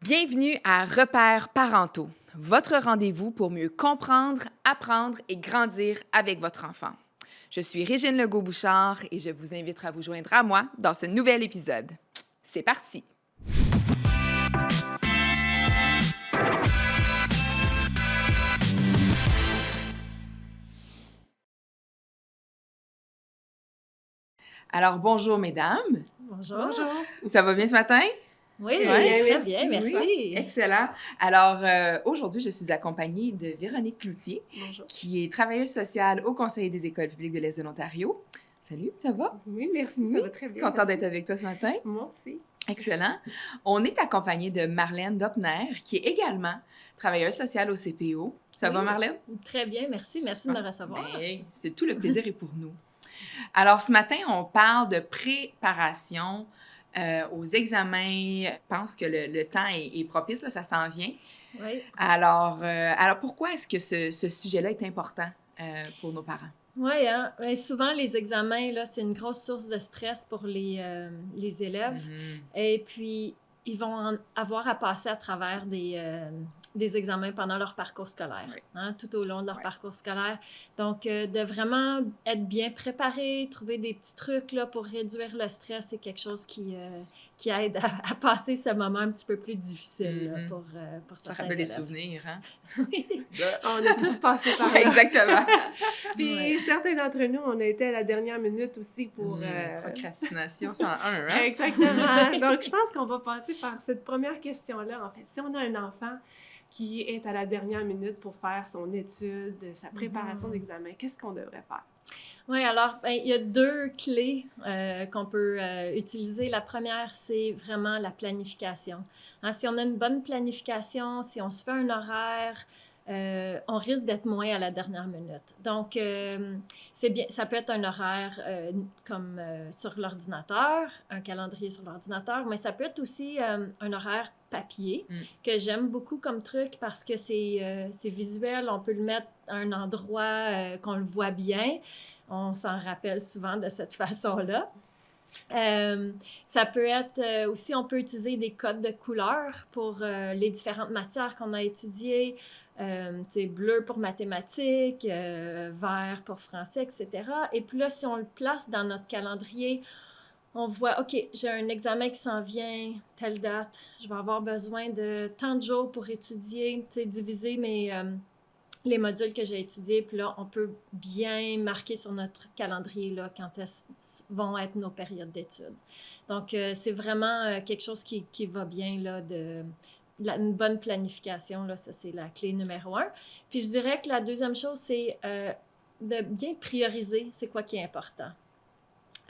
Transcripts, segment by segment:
Bienvenue à Repères parentaux, votre rendez-vous pour mieux comprendre, apprendre et grandir avec votre enfant. Je suis Régine Legault-Bouchard et je vous invite à vous joindre à moi dans ce nouvel épisode. C'est parti! Alors, bonjour mesdames. Bonjour. Bonjour. Ça va bien ce matin? Oui, Très très bien, bien, merci. Oui, excellent. Alors, aujourd'hui, je suis accompagnée de Véronique Cloutier, Bonjour. qui est travailleuse sociale au Conseil des écoles publiques de l'Est de l'Ontario. Salut, ça va? Oui, merci, Oui. ça va très bien. Contente merci. d'être avec toi ce matin. Moi aussi. Excellent. On est accompagné de Marlène Dopner, qui est également travailleuse sociale au CPO. Ça va, Oui. Marlène? Très bien, merci. Merci de me recevoir. Ben, c'est tout le plaisir est pour nous. Alors, ce matin, on parle de préparation aux examens. Je pense que le temps est propice, là, ça s'en vient. Oui. Alors pourquoi est-ce que ce sujet-là est important pour nos parents? Oui, hein? Ben, souvent, les examens, là, c'est une grosse source de stress pour les élèves. Mhm. Et puis, ils vont avoir à passer à travers des examens pendant leur parcours scolaire, Oui. hein, tout au long de leur Oui. parcours scolaire. Donc, de vraiment être bien préparé, trouver des petits trucs là, pour réduire le stress, c'est quelque chose qui aide à passer ce moment un petit peu plus difficile là, Mhm. pour Ça certains rappelle des élèves. souvenirs, hein? Oui. On a tous passé par là. Exactement. Puis Ouais. certains d'entre nous, on a été à la dernière minute aussi pour... Procrastination 101, hein? Exactement. Donc, je pense qu'on va passer par cette première question-là. En fait, si on a un enfant qui est à la dernière minute pour faire son étude, sa préparation d'examen, qu'est-ce qu'on devrait faire? Oui, alors, ben, il y a deux clés qu'on peut utiliser. La première, c'est vraiment la planification. Hein, si on a une bonne planification, si on se fait un horaire, on risque d'être moins à la dernière minute. Donc, c'est bien, ça peut être un horaire comme sur l'ordinateur, un calendrier sur l'ordinateur, mais ça peut être aussi un horaire papier que j'aime beaucoup comme truc parce que c'est visuel, on peut le mettre à un endroit qu'on le voit bien. On s'en rappelle souvent de cette façon-là. Ça peut être aussi, on peut utiliser des codes de couleurs pour les différentes matières qu'on a étudiées. Bleu pour mathématiques, vert pour français, etc. Et puis là, si on le place dans notre calendrier, on voit, OK, j'ai un examen qui s'en vient, telle date, je vais avoir besoin de tant de jours pour étudier, diviser les modules que j'ai étudiés, puis là, on peut bien marquer sur notre calendrier là, quand vont être nos périodes d'études. Donc, c'est vraiment quelque chose qui va bien, là, une bonne planification, là, ça, c'est la clé numéro 1. Puis, je dirais que la deuxième chose, c'est de bien prioriser c'est quoi qui est important.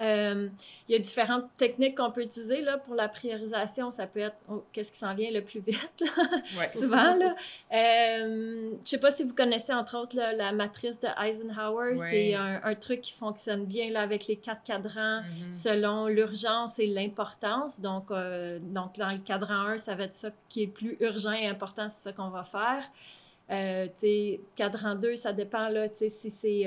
Il y a différentes techniques qu'on peut utiliser là, pour la priorisation. Ça peut être qu'est-ce qui s'en vient le plus vite, là, Ouais. souvent. Là. Je ne sais pas si vous connaissez, entre autres, là, la matrice de Eisenhower. Ouais. C'est un truc qui fonctionne bien là, avec les 4 cadrans selon l'urgence et l'importance. Donc, dans le cadran 1, ça va être ça qui est plus urgent et important, c'est ça qu'on va faire. Cadran 2, ça dépend là, si c'est...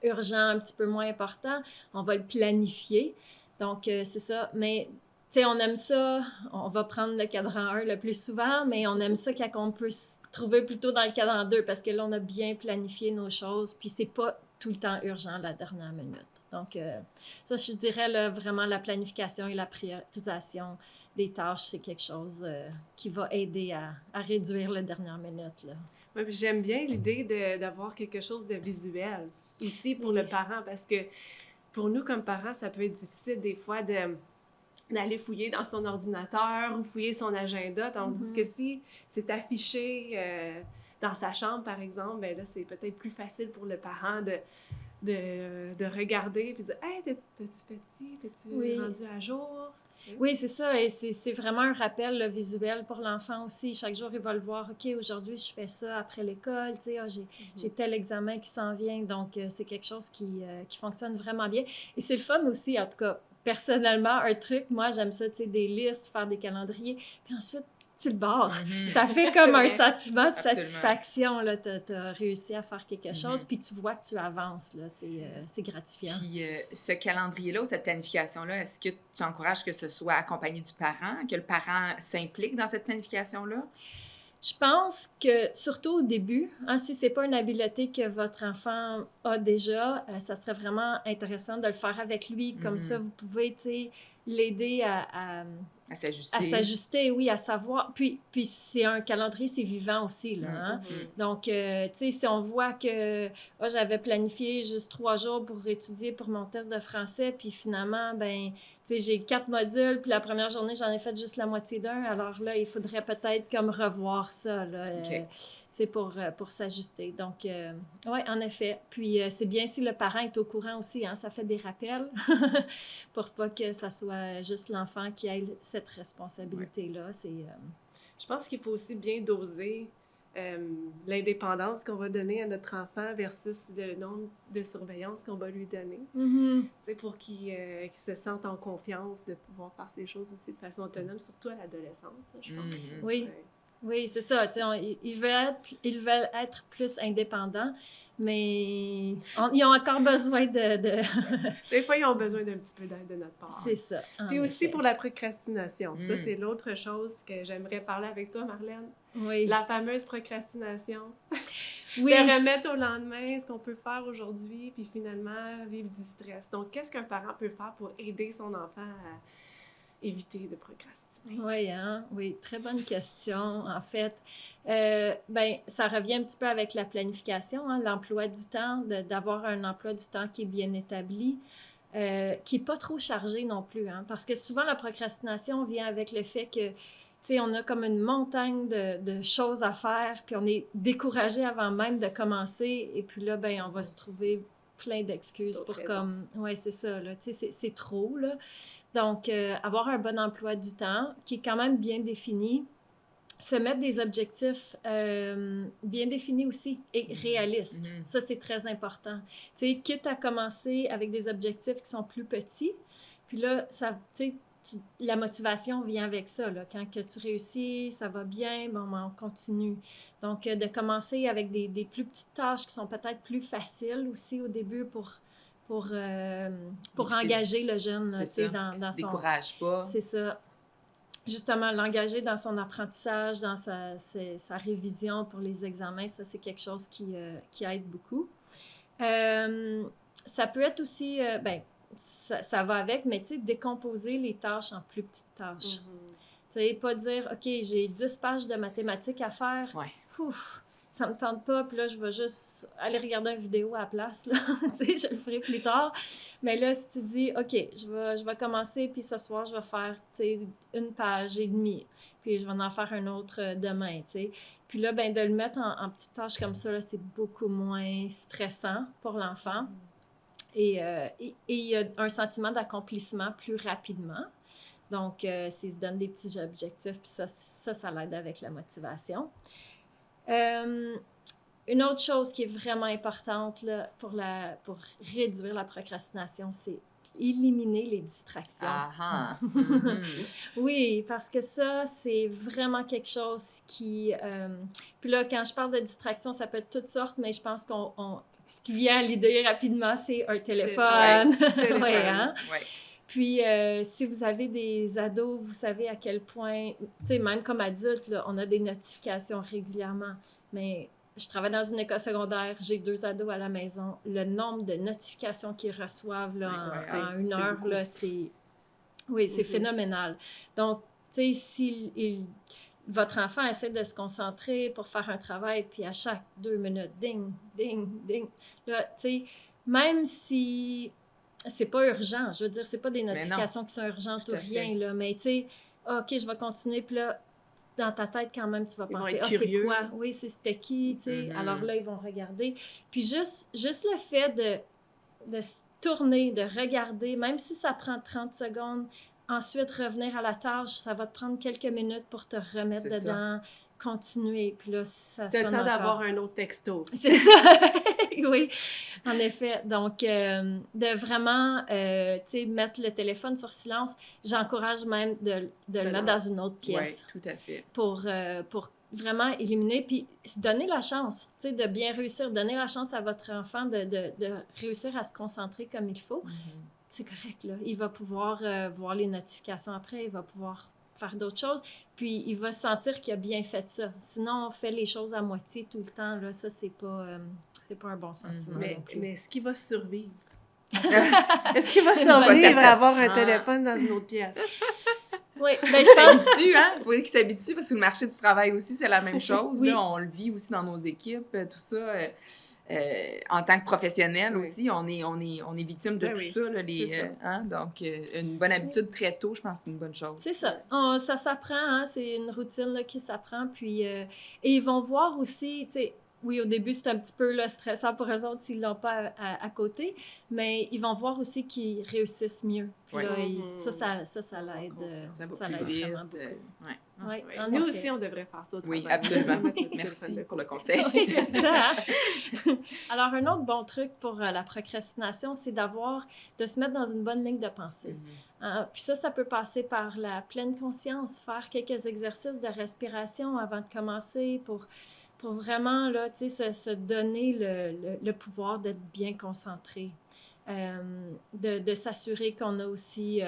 urgent, un petit peu moins important, on va le planifier. Donc, c'est ça. Mais, tu sais, on aime ça, on va prendre le cadran 1 le plus souvent, mais on aime ça quand on peut se trouver plutôt dans le cadran 2 parce que là, on a bien planifié nos choses, puis c'est pas tout le temps urgent la dernière minute. Donc, ça, je dirais là, vraiment la planification et la priorisation des tâches, c'est quelque chose qui va aider à réduire la dernière minute. Là. Oui, puis j'aime bien l'idée d'avoir quelque chose de visuel aussi pour le parent, parce que pour nous, comme parents, ça peut être difficile des fois d'aller fouiller dans son ordinateur ou fouiller son agenda, tandis que si c'est affiché dans sa chambre, par exemple, ben là, c'est peut-être plus facile pour le parent de regarder puis de dire « Hey, t'as-tu fait ci? T'as-tu rendu à jour? » Oui, c'est ça. Et c'est vraiment un rappel là, visuel pour l'enfant aussi. Chaque jour, il va le voir. OK, aujourd'hui, je fais ça après l'école. Tu sais, j'ai tel examen qui s'en vient. Donc, c'est quelque chose qui fonctionne vraiment bien. Et c'est le fun aussi, en tout cas, personnellement, un truc. Moi, j'aime ça, tu sais, des listes, faire des calendriers. Puis ensuite, tu le barres. Mhm. Ça fait comme un vrai. sentiment de Absolument. satisfaction, là, t'as réussi à faire quelque chose, puis tu vois que tu avances, là, c'est gratifiant. Puis ce calendrier-là ou cette planification-là, est-ce que tu encourages que ce soit accompagné du parent, que le parent s'implique dans cette planification-là? Je pense que, surtout au début, hein, si c'est pas une habileté que votre enfant a déjà, ça serait vraiment intéressant de le faire avec lui. Comme ça, vous pouvez, tu sais, l'aider À à s'ajuster. s'ajuster, oui, à savoir. Puis c'est un calendrier, c'est vivant aussi, là. Hein? Donc, tu sais, si on voit que j'avais planifié juste 3 jours pour étudier pour mon test de français, puis finalement, ben, tu sais, j'ai 4 modules, puis la première journée, j'en ai fait juste la moitié d'un. Alors là, il faudrait peut-être comme revoir ça, là, OK. tu sais, pour s'ajuster. Donc, oui, en effet. Puis, c'est bien si le parent est au courant aussi, hein, ça fait des rappels pour pas que ça soit juste l'enfant qui ait cette responsabilité-là. Je pense qu'il faut aussi bien doser l'indépendance qu'on va donner à notre enfant versus le nombre de surveillance qu'on va lui donner. Mhm. C'est pour qu'il se sente en confiance de pouvoir faire ses choses aussi de façon autonome, surtout à l'adolescence, je pense. Mhm. Oui. Ouais. Oui, c'est ça. Tu sais, ils veulent être plus indépendants, mais ils ont encore besoin de... Des fois, ils ont besoin d'un petit peu d'aide de notre part. C'est ça. en Puis aussi effet. pour la procrastination. Ça, Mm. c'est l'autre chose que j'aimerais parler avec toi, Marlène. Oui. La fameuse procrastination. Oui. De remettre au lendemain ce qu'on peut faire aujourd'hui, puis finalement vivre du stress. Donc, qu'est-ce qu'un parent peut faire pour aider son enfant à éviter de procrastiner? Oui, hein? Oui, très bonne question, en fait. Ben, ça revient un petit peu avec la planification, hein, l'emploi du temps, d'avoir un emploi du temps qui est bien établi, qui n'est pas trop chargé non plus, hein, parce que souvent, la procrastination vient avec le fait que, tu sais, on a comme une montagne de choses à faire, puis on est découragé avant même de commencer, et puis là, ben, on va se trouver plein d'excuses D'autres pour raisons. comme... Oui, c'est ça, là, tu sais, c'est trop, là. Donc, avoir un bon emploi du temps qui est quand même bien défini, se mettre des objectifs bien définis aussi et réalistes. Mhm. Ça, c'est très important. Tu sais, quitte à commencer avec des objectifs qui sont plus petits, puis là, ça, tu sais, la motivation vient avec ça. Là. Quand que tu réussis, ça va bien, bon, ben, on continue. Donc, de commencer avec des plus petites tâches qui sont peut-être plus faciles aussi au début pour Éviter. engager le jeune C'est tu sais, ça. dans Qui se son... décourage pas. C'est ça. Justement, l'engager dans son apprentissage, dans sa révision pour les examens, ça, c'est quelque chose qui aide beaucoup. Ça peut être aussi, ben, ça va avec, mais tu sais, décomposer les tâches en plus petites tâches. Tu sais, pas dire, OK, j'ai 10 pages de mathématiques à faire. Ouais. Ouf, ça me tente pas, puis là, je vais juste aller regarder une vidéo à la place, là. Tu sais, je le ferai plus tard. Mais là, si tu dis, OK, je vais commencer, puis ce soir, je vais faire, tu sais, 1 page et demie, puis je vais en faire un autre demain, tu sais. Puis là, ben de le mettre en petites tâches comme ça, là, c'est beaucoup moins stressant pour l'enfant. Et il y a un sentiment d'accomplissement plus rapidement. Donc, s'il se donne des petits objectifs, puis ça l'aide avec la motivation. Une autre chose qui est vraiment importante là, pour réduire la procrastination, c'est éliminer les distractions. Ah ah. Mhm. Oui, parce que ça, c'est vraiment quelque chose qui... Puis là, quand je parle de distraction, ça peut être toutes sortes, mais je pense ce qui vient à l'idée rapidement, c'est un téléphone. Téléphone. Oui, hein? Ouais. Puis, si vous avez des ados, vous savez à quel point, tu sais, même comme adulte, là, on a des notifications régulièrement. Mais je travaille dans une école secondaire, j'ai 2 ados à la maison. Le nombre de notifications qu'ils reçoivent là, en 1 heure, beaucoup. là, c'est... Oui, c'est phénoménal. Donc, tu sais, si votre enfant essaie de se concentrer pour faire un travail, puis à chaque 2 minutes, ding, ding, ding, là, tu sais, même si... c'est pas urgent, je veux dire, c'est pas des notifications qui sont urgentes ou rien, là, mais tu sais, OK, je vais continuer, puis là, dans ta tête, quand même, tu vas penser, c'est quoi? Oui, c'était qui, tu sais? Alors là, ils vont regarder. Puis juste le fait de se tourner, de regarder, même si ça prend 30 secondes, ensuite revenir à la tâche, ça va te prendre quelques minutes pour te remettre C'est dedans, continuer, puis là, ça T'as le sonne temps encore. d'avoir un autre texto. C'est ça, oui, en effet. Donc, de vraiment, tu sais, mettre le téléphone sur silence, j'encourage même de le mettre dans une autre pièce. Oui, tout à fait. Pour vraiment éliminer, puis donner la chance, tu sais, de bien réussir, donner la chance à votre enfant de réussir à se concentrer comme il faut. C'est correct, là. Il va pouvoir voir les notifications après, il va pouvoir faire d'autres choses, puis il va sentir qu'il a bien fait ça. Sinon, on fait les choses à moitié tout le temps, là, ça, c'est pas un bon sentiment non plus. Mais est-ce qu'il va survivre? Est-ce qu'il va survivre à avoir un téléphone dans une autre pièce? Oui, ben je s'habitue, hein? Il faut qu'il s'habitue parce que le marché du travail aussi, c'est la même chose. Oui. Là, on le vit aussi dans nos équipes, tout ça. En tant que professionnel aussi, on est victime de tout ça. Là, donc, une bonne habitude très tôt, je pense que c'est une bonne chose. C'est ça. Ça s'apprend, hein? C'est une routine là, qui s'apprend. Puis, et ils vont voir aussi, tu sais, oui, au début, c'est un petit peu là, stressant pour eux autres s'ils ne l'ont pas à côté, mais ils vont voir aussi qu'ils réussissent mieux. Puis là, ça l'aide. Ça l'aide vraiment beaucoup. Ouais. Nous aussi, on devrait faire ça au travail. Oui, absolument. Merci pour le conseil. Oui, c'est ça. Hein? Alors, un autre bon truc pour la procrastination, c'est de se mettre dans une bonne ligne de pensée. Puis ça peut passer par la pleine conscience, faire quelques exercices de respiration avant de commencer pour vraiment, là, tu sais, se donner le pouvoir d'être bien concentré. De s'assurer qu'on a aussi...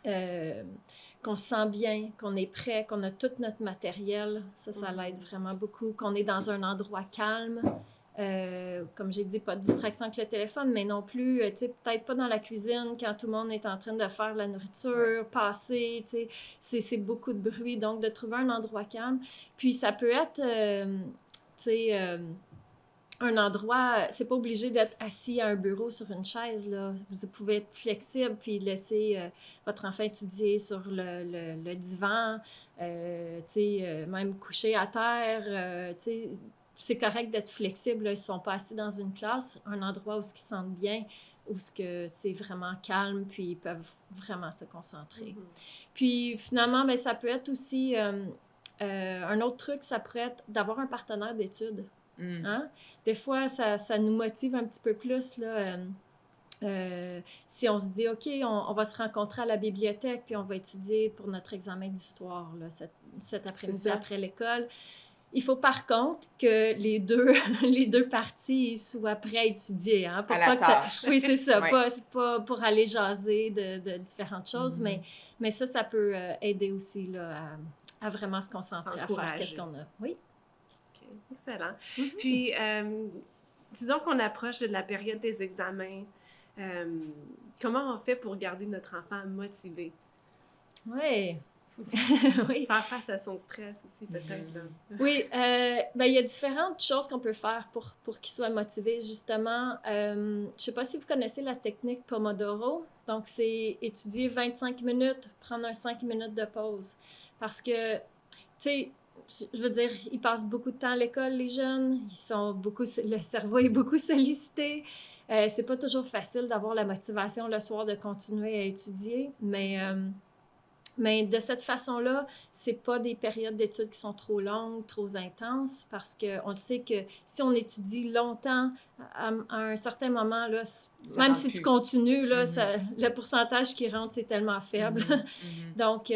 qu'on se sent bien, qu'on est prêt, qu'on a tout notre matériel. Ça l'aide vraiment beaucoup. Qu'on est dans un endroit calme. Comme j'ai dit, pas de distraction avec le téléphone, mais non plus, tu sais, peut-être pas dans la cuisine quand tout le monde est en train de faire la nourriture, passer, tu sais, c'est beaucoup de bruit. Donc, de trouver un endroit calme. Puis, ça peut être, tu sais, un endroit, c'est pas obligé d'être assis à un bureau sur une chaise, là. Vous pouvez être flexible puis laisser votre enfant étudier sur le divan, tu sais, même coucher à terre, tu sais. C'est correct d'être flexible, là. Ils ne sont pas assis dans une classe, un endroit où ils se sentent bien, où c'est vraiment calme, puis ils peuvent vraiment se concentrer. Puis finalement, bien, ça peut être aussi, un autre truc, ça pourrait être d'avoir un partenaire d'études. Hein? Des fois, ça nous motive un petit peu plus, là. Si on se dit, OK, on va se rencontrer à la bibliothèque, puis on va étudier pour notre examen d'histoire là, cet après-midi après l'école. Il faut par contre que les deux parties soient prêts à étudier. Hein, pour à la tâche. Oui, c'est ça. C'est pas pour aller jaser de différentes choses, mais ça peut aider aussi là, à vraiment se concentrer, à faire qu'est-ce qu'on a. Oui. OK, excellent. Puis, disons qu'on approche de la période des examens. Comment on fait pour garder notre enfant motivé? Oui. Oui. Faire face à son stress aussi, peut-être. Là. Oui, ben, il y a différentes choses qu'on peut faire pour qu'il soit motivé, justement. Je ne sais pas si vous connaissez la technique Pomodoro. Donc, c'est étudier 25 minutes, prendre un 5 minutes de pause. Parce que, tu sais, je veux dire, ils passent beaucoup de temps à l'école, les jeunes. Le cerveau est beaucoup sollicité. C'est pas toujours facile d'avoir la motivation le soir de continuer à étudier, mais de cette façon-là, c'est pas des périodes d'études qui sont trop longues, trop intenses, parce qu'on sait que si on étudie longtemps, à un certain moment, là, même si tu continues, là, le pourcentage qui rentre, c'est tellement faible. Donc, tu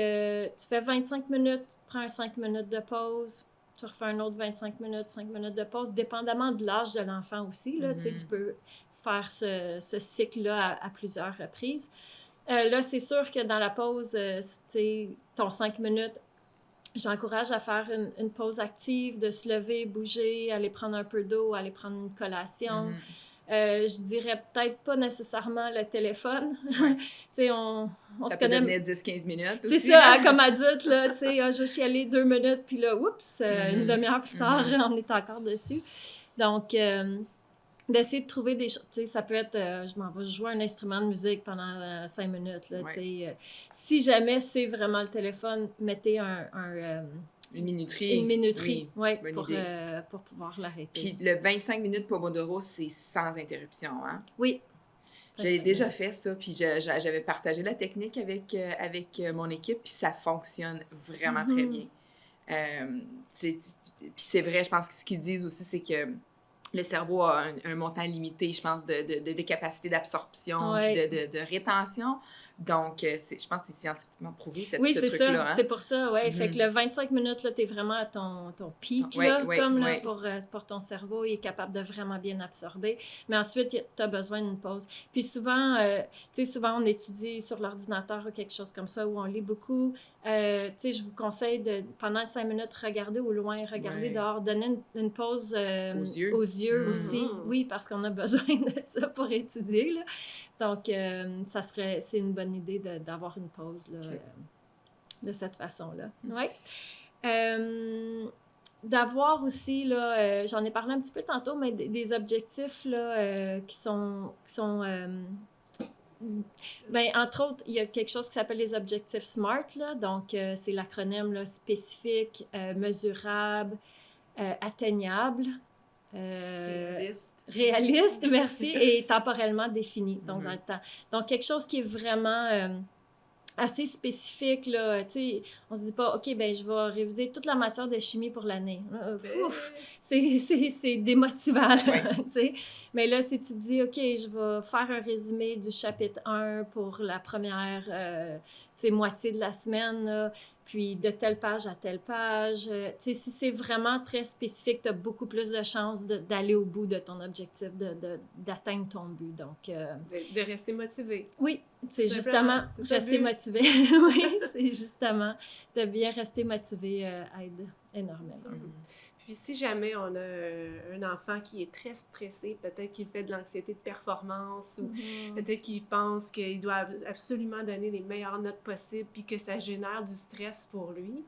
fais 25 minutes, tu prends un 5 minutes de pause, tu refais un autre 25 minutes, 5 minutes de pause, dépendamment de l'âge de l'enfant aussi. Là, tu peux faire ce cycle-là à plusieurs reprises. Là, c'est sûr que dans la pause, ton 5 minutes, j'encourage à faire une pause active, de se lever, bouger, aller prendre un peu d'eau, aller prendre une collation. Je dirais peut-être pas nécessairement le téléphone. Ouais. on ça se peut connaît. devenir 10-15 minutes aussi. C'est ça, hein, comme adulte, là, je vais chialer 2 minutes, puis là, oups, une demi-heure plus tard, on est encore dessus. Donc, d'essayer de trouver des choses. Ça peut être, je m'en vais jouer un instrument de musique pendant 5 minutes. Là, si jamais c'est vraiment le téléphone, mettez une minuterie. Une minuterie, oui, pour pouvoir l'arrêter. Puis le 25 minutes Pomodoro, c'est sans interruption, hein? Oui. J'ai déjà fait ça, puis j'avais partagé la technique avec mon équipe, puis ça fonctionne vraiment très bien. Puis c'est vrai, je pense que ce qu'ils disent aussi, c'est que le cerveau a un montant limité, je pense, de capacité d'absorption puis de rétention. Donc, je pense que c'est scientifiquement prouvé, ce c'est truc-là. ça. Hein? C'est pour ça, ouais. Fait que le 25 minutes, là, t'es vraiment à ton pic, pour ton cerveau. Il est capable de vraiment bien absorber. Mais ensuite, t'as besoin d'une pause. Puis souvent, souvent, on étudie sur l'ordinateur ou quelque chose comme ça, où on lit beaucoup. Je vous conseille de, pendant 5 minutes, regarder au loin, regarder dehors, donner une pause aux yeux aussi. Oui, parce qu'on a besoin de ça pour étudier, là. Donc, c'est une bonne idée d'avoir une pause là, de cette façon-là. Oui. D'avoir aussi, là, j'en ai parlé un petit peu tantôt, mais des objectifs là, qui sont entre autres, il y a quelque chose qui s'appelle les objectifs SMART, là, donc c'est l'acronyme là, spécifique, mesurable, atteignable, réaliste, merci, et temporellement défini, donc dans le temps. Donc, quelque chose qui est vraiment assez spécifique, là, tu sais, on se dit pas, OK, ben je vais réviser toute la matière de chimie pour l'année. C'est démotivant, là, tu sais. Mais là, si tu te dis, OK, je vais faire un résumé du chapitre 1 pour la première, moitié de la semaine, là, puis de telle page à telle page, tu sais, si c'est vraiment très spécifique, tu as beaucoup plus de chances d'aller au bout de ton objectif, d'atteindre ton but, donc... de rester motivé. Oui, c'est justement rester motivé. Oui, c'est justement de bien rester motivé aide énormément. Puis si jamais on a un enfant qui est très stressé, peut-être qu'il fait de l'anxiété de performance ou peut-être qu'il pense qu'il doit absolument donner les meilleures notes possibles puis que ça génère du stress pour lui,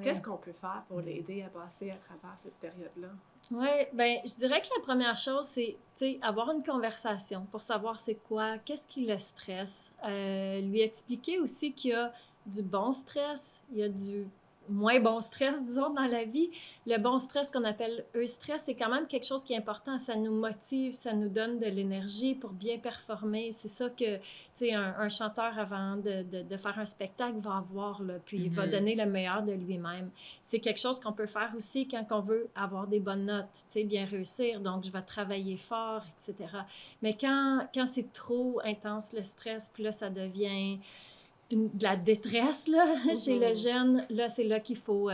qu'est-ce qu'on peut faire pour l'aider à passer à travers cette période-là? Oui, bien, je dirais que la première chose, c'est avoir une conversation pour savoir c'est quoi, qu'est-ce qui le stresse. Lui expliquer aussi qu'il y a du bon stress, il y a du moins bon stress, disons, dans la vie. Le bon stress qu'on appelle eustress, c'est quand même quelque chose qui est important. Ça nous motive, ça nous donne de l'énergie pour bien performer. C'est ça que, tu sais, un chanteur, avant de faire un spectacle, va avoir, là, puis il va donner le meilleur de lui-même. C'est quelque chose qu'on peut faire aussi quand on veut avoir des bonnes notes, tu sais, bien réussir. Donc, je vais travailler fort, etc. Mais quand c'est trop intense, le stress, puis là, ça devient... de la détresse là, chez le jeune, là, c'est là qu'il faut,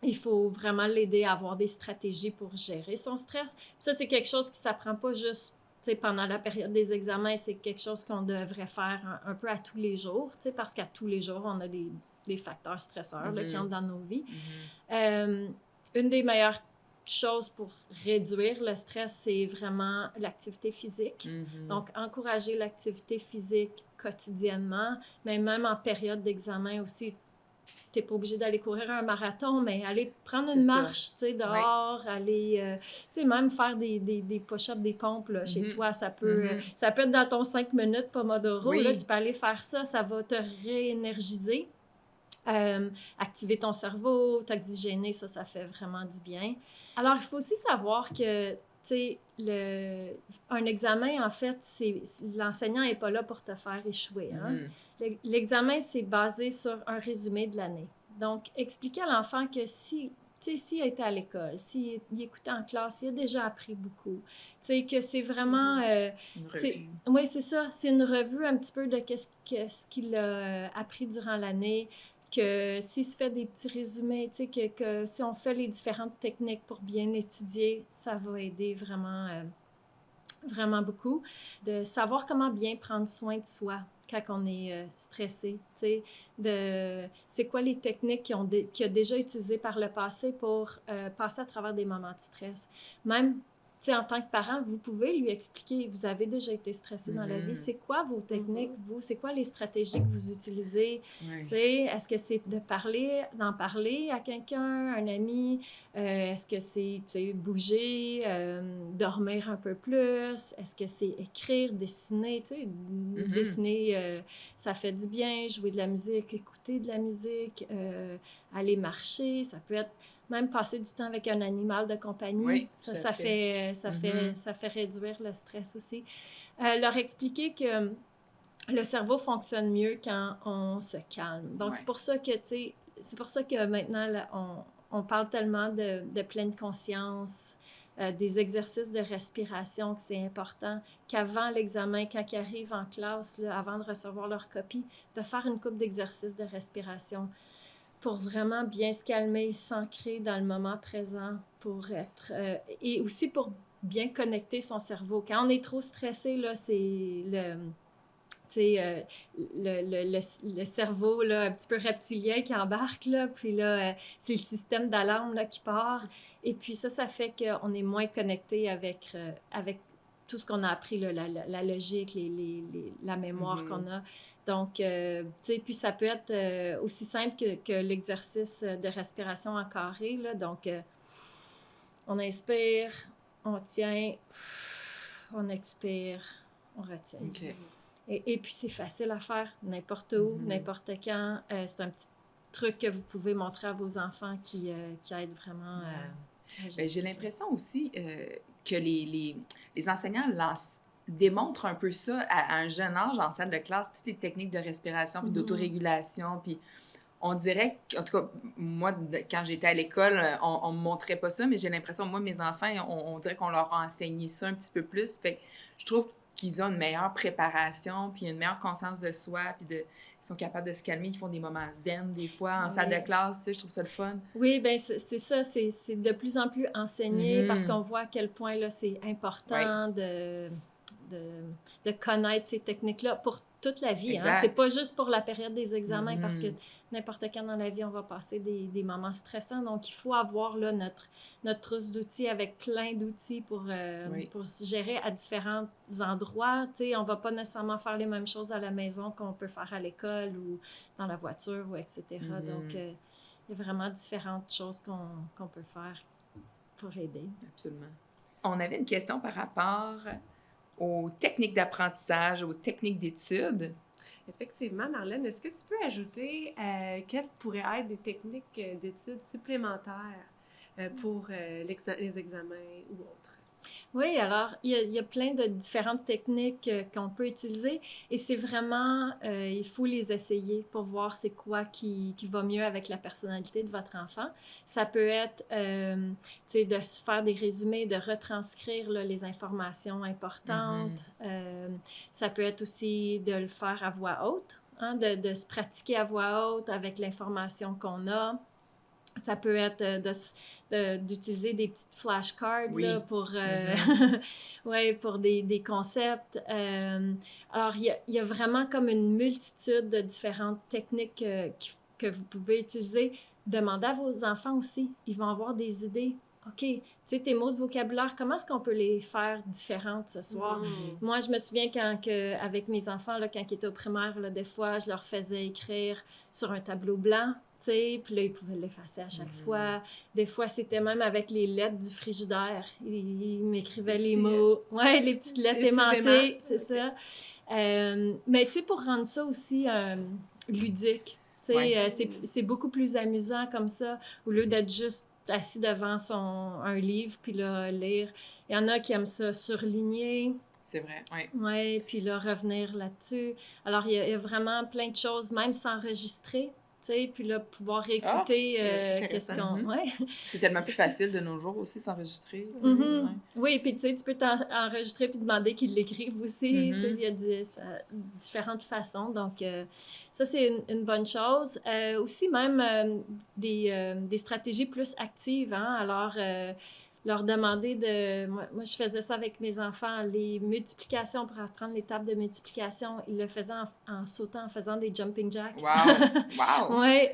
il faut vraiment l'aider à avoir des stratégies pour gérer son stress. Puis ça, c'est quelque chose qui ne s'apprend pas juste pendant la période des examens, c'est quelque chose qu'on devrait faire un peu à tous les jours, parce qu'à tous les jours, on a des facteurs stresseurs là, qui entrent dans nos vies. Une des meilleures chose pour réduire le stress, c'est vraiment l'activité physique. Donc, encourager l'activité physique quotidiennement, mais même en période d'examen aussi. Tu n'es pas obligé d'aller courir un marathon, mais aller prendre une marche, tu sais, dehors, aller, tu sais, même faire des push-ups, des pompes, là, chez toi, ça peut être dans ton 5 minutes Pomodoro, là, tu peux aller faire ça, ça va te réénergiser. Activer ton cerveau, t'oxygéner, ça fait vraiment du bien. Alors, il faut aussi savoir que, tu sais, un examen, en fait, l'enseignant n'est pas là pour te faire échouer. Hein? L'examen, c'est basé sur un résumé de l'année. Donc, expliquer à l'enfant que s'il a été à l'école, s'il écoutait en classe, il a déjà appris beaucoup. Tu sais, que c'est vraiment... une revue. Oui, c'est ça. C'est une revue un petit peu de qu'est-ce qu'il a appris durant l'année, que s'il se fait des petits résumés, tu sais, que si on fait les différentes techniques pour bien étudier, ça va aider vraiment, vraiment beaucoup. De savoir comment bien prendre soin de soi quand on est stressé, tu sais, c'est quoi les techniques qu'il a déjà utilisées par le passé pour passer à travers des moments de stress. Même, tu sais, en tant que parent, vous pouvez lui expliquer, vous avez déjà été stressé dans la vie, c'est quoi vos techniques, vous, c'est quoi les stratégies que vous utilisez, tu sais, est-ce que c'est d'en parler à quelqu'un, un ami, est-ce que c'est, tu sais, bouger, dormir un peu plus, est-ce que c'est écrire, dessiner, tu sais, dessiner, ça fait du bien, jouer de la musique, écouter de la musique, aller marcher, ça peut être même passer du temps avec un animal de compagnie, Oui, ça fait réduire le stress aussi. Leur expliquer que le cerveau fonctionne mieux quand on se calme. Donc, Ouais. c'est pour ça que, tu sais, c'est pour ça que maintenant, là, on parle tellement de pleine conscience, des exercices de respiration, que c'est important, qu'avant l'examen, quand ils arrivent en classe, là, avant de recevoir leur copie, de faire une couple d'exercices de respiration pour vraiment bien se calmer, s'ancrer dans le moment présent, pour être... et aussi pour bien connecter son cerveau. Quand on est trop stressé, là, c'est le cerveau là, un petit peu reptilien qui embarque, là, puis là, c'est le système d'alarme là, qui part. Et puis ça fait qu'on est moins connecté avec tout ce qu'on a appris, là, la logique, la mémoire qu'on a. Donc, tu sais, puis ça peut être aussi simple que l'exercice de respiration en carré, là. Donc, on inspire, on tient, on expire, on retient. OK. Et puis, c'est facile à faire n'importe où, n'importe quand. C'est un petit truc que vous pouvez montrer à vos enfants qui aide vraiment à Bien, j'ai l'impression aussi que les enseignants démontrent un peu ça à un jeune âge en salle de classe, toutes les techniques de respiration puis d'autorégulation. Puis on dirait, en tout cas, moi, quand j'étais à l'école, on me montrait pas ça, mais j'ai l'impression, moi, mes enfants, on dirait qu'on leur a enseigné ça un petit peu plus. Fait que je trouve qu'ils ont une meilleure préparation, puis une meilleure conscience de soi, puis ils sont capables de se calmer, ils font des moments zen des fois en salle de classe, tu sais, je trouve ça le fun. Oui, bien, c'est ça, c'est de plus en plus enseigné parce qu'on voit à quel point là, c'est important de connaître ces techniques-là pour toute la vie. Hein? C'est pas juste pour la période des examens parce que n'importe quand dans la vie, on va passer des moments stressants. Donc, il faut avoir là, notre trousse d'outils avec plein d'outils pour se gérer à différents endroits. Tu sais, on va pas nécessairement faire les mêmes choses à la maison qu'on peut faire à l'école ou dans la voiture, ou etc. Donc, il y a vraiment différentes choses qu'on peut faire pour aider. Absolument. On avait une question par rapport aux techniques d'apprentissage, aux techniques d'études. Effectivement, Marlène, est-ce que tu peux ajouter quelles pourraient être des techniques d'études supplémentaires pour les examens ou autres? Oui, alors, il y a plein de différentes techniques qu'on peut utiliser et c'est vraiment, il faut les essayer pour voir c'est quoi qui va mieux avec la personnalité de votre enfant. Ça peut être, tu sais, de se faire des résumés, de retranscrire là, les informations importantes. Ça peut être aussi de le faire à voix haute, hein, de se pratiquer à voix haute avec l'information qu'on a. Ça peut être d'utiliser des petites flashcards là, pour, pour des concepts. Alors, il y a vraiment comme une multitude de différentes techniques que vous pouvez utiliser. Demandez à vos enfants aussi. Ils vont avoir des idées. OK, tu sais, tes mots de vocabulaire, comment est-ce qu'on peut les faire différentes ce soir? Moi, je me souviens avec mes enfants, là, quand ils étaient au primaire, là, des fois, je leur faisais écrire sur un tableau blanc. Puis là, ils pouvaient l'effacer à chaque fois. Des fois, c'était même avec les lettres du frigidaire. Ils m'écrivaient les mots. Oui, les petites lettres aimantées, c'est ça. Mais tu sais, pour rendre ça aussi ludique, tu sais, c'est beaucoup plus amusant comme ça, au lieu d'être juste assis devant un livre, puis là, lire. Il y en a qui aiment ça surligner. C'est vrai, oui. Oui, puis là, revenir là-dessus. Alors, il y a vraiment plein de choses, même s'enregistrer. Puis là, pouvoir réécouter qu'est-ce qu'on... Ouais. C'est tellement plus facile de nos jours aussi, s'enregistrer. Oui, puis tu sais, tu peux t'enregistrer puis demander qu'ils l'écrivent aussi. Il y a différentes façons. Donc, ça, c'est une bonne chose. Aussi, même des stratégies plus actives. Hein? Alors, leur demander Moi, je faisais ça avec mes enfants, les multiplications pour apprendre les tables de multiplication. Ils le faisaient en sautant, en faisant des jumping jacks. Wow! Oui!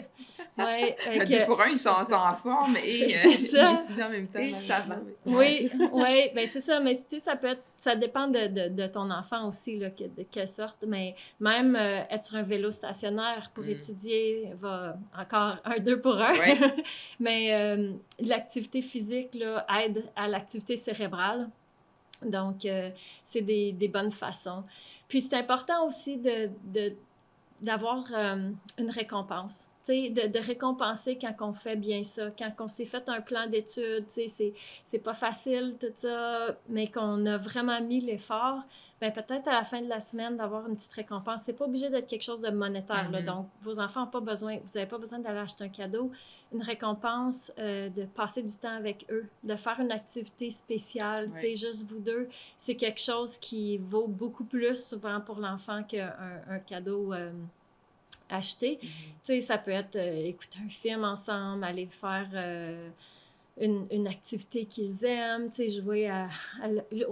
Deux pour un, ils sont en forme et ils étudient en même temps. Et savant. Oui, bien c'est ça. Mais tu sais, ça dépend de ton enfant aussi, là, de quelle sorte. Mais même être sur un vélo stationnaire pour étudier va encore 2 pour 1. Mais l'activité physique là, aide à l'activité cérébrale. Donc, c'est des bonnes façons. Puis, c'est important aussi d'avoir une récompense. sais, de récompenser quand on fait bien ça, quand on s'est fait un plan d'études, tu sais, c'est pas facile tout ça, mais qu'on a vraiment mis l'effort, ben peut-être à la fin de la semaine d'avoir une petite récompense. C'est pas obligé d'être quelque chose de monétaire, là. Donc, vos enfants n'ont pas besoin, vous n'avez pas besoin d'aller acheter un cadeau. Une récompense, de passer du temps avec eux, de faire une activité spéciale, tu sais, juste vous deux, c'est quelque chose qui vaut beaucoup plus souvent pour l'enfant qu'un cadeau acheté. Tu sais, ça peut être écouter un film ensemble, aller faire une activité qu'ils aiment, tu sais, jouer à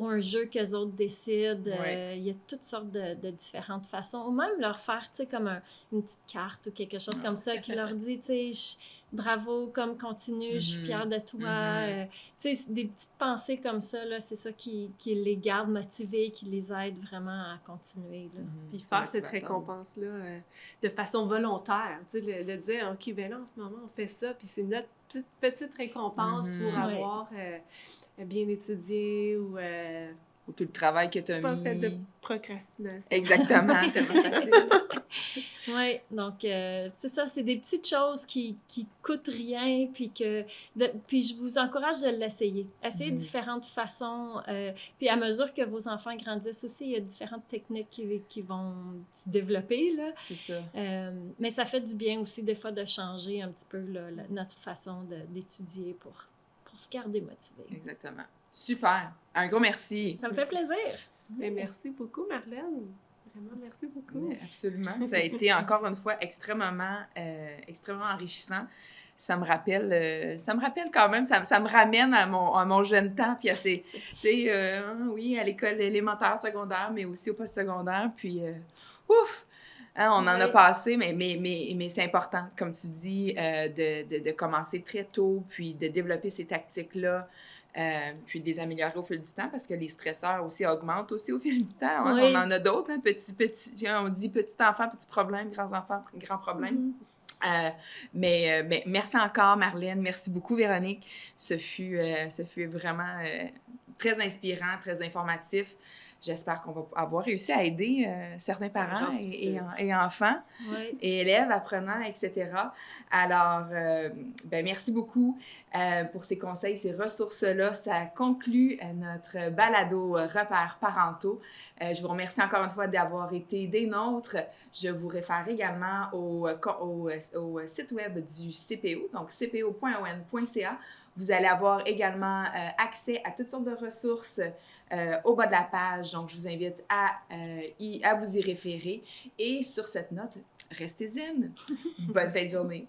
un jeu qu'eux autres décident. Il y a toutes sortes de différentes façons. Ou même leur faire, tu sais, comme une petite carte ou quelque chose comme ça qui leur dit, tu sais, bravo, comme continue, je suis fière de toi. Tu sais, des petites pensées comme ça, là, c'est ça qui les garde motivés, qui les aide vraiment à continuer. Là. Puis faire cette récompense-là de façon volontaire, tu sais, de dire, OK, ben là, en ce moment, on fait ça, puis c'est notre petite récompense pour avoir bien étudié ou tout le travail que tu as pas mis. Fait de procrastination. Exactement, tellement facile. Oui, donc c'est ça, c'est des petites choses qui coûtent rien, puis puis je vous encourage de l'essayer. Essayez différentes façons, puis à mesure que vos enfants grandissent aussi, il y a différentes techniques qui vont se développer, là. C'est ça. Mais ça fait du bien aussi des fois de changer un petit peu là, notre façon d'étudier pour se garder motivé. Exactement. Super. Un gros merci. Ça me fait plaisir. Mais merci beaucoup, Marlène. Vraiment, merci beaucoup. Oui, absolument. Ça a été encore une fois extrêmement enrichissant. Ça me rappelle quand même, ça me ramène à mon jeune temps, puis à ces, tu sais, oui, à l'école élémentaire, secondaire, mais aussi au post-secondaire, puis ouf! Hein, on en a passé, mais c'est important, comme tu dis, de commencer très tôt, puis de développer ces tactiques-là, puis de les améliorer au fil du temps, parce que les stresseurs aussi augmentent aussi au fil du temps. Hein? On en a d'autres, hein, on dit petit enfant, petit problème, grand enfant, grand problème. Mais merci encore, Marlène. Merci beaucoup, Véronique. Ce fut vraiment très inspirant, très informatif. J'espère qu'on va avoir réussi à aider certains parents et enfants et élèves, apprenants, etc. Alors, merci beaucoup pour ces conseils, ces ressources-là. Ça conclut notre balado Repères parentaux. Je vous remercie encore une fois d'avoir été des nôtres. Je vous réfère également au site web du CPO, donc cpo.on.ca. Vous allez avoir également accès à toutes sortes de ressources au bas de la page. Donc, je vous invite à vous y référer. Et sur cette note, restez zen. Bonne fin de journée.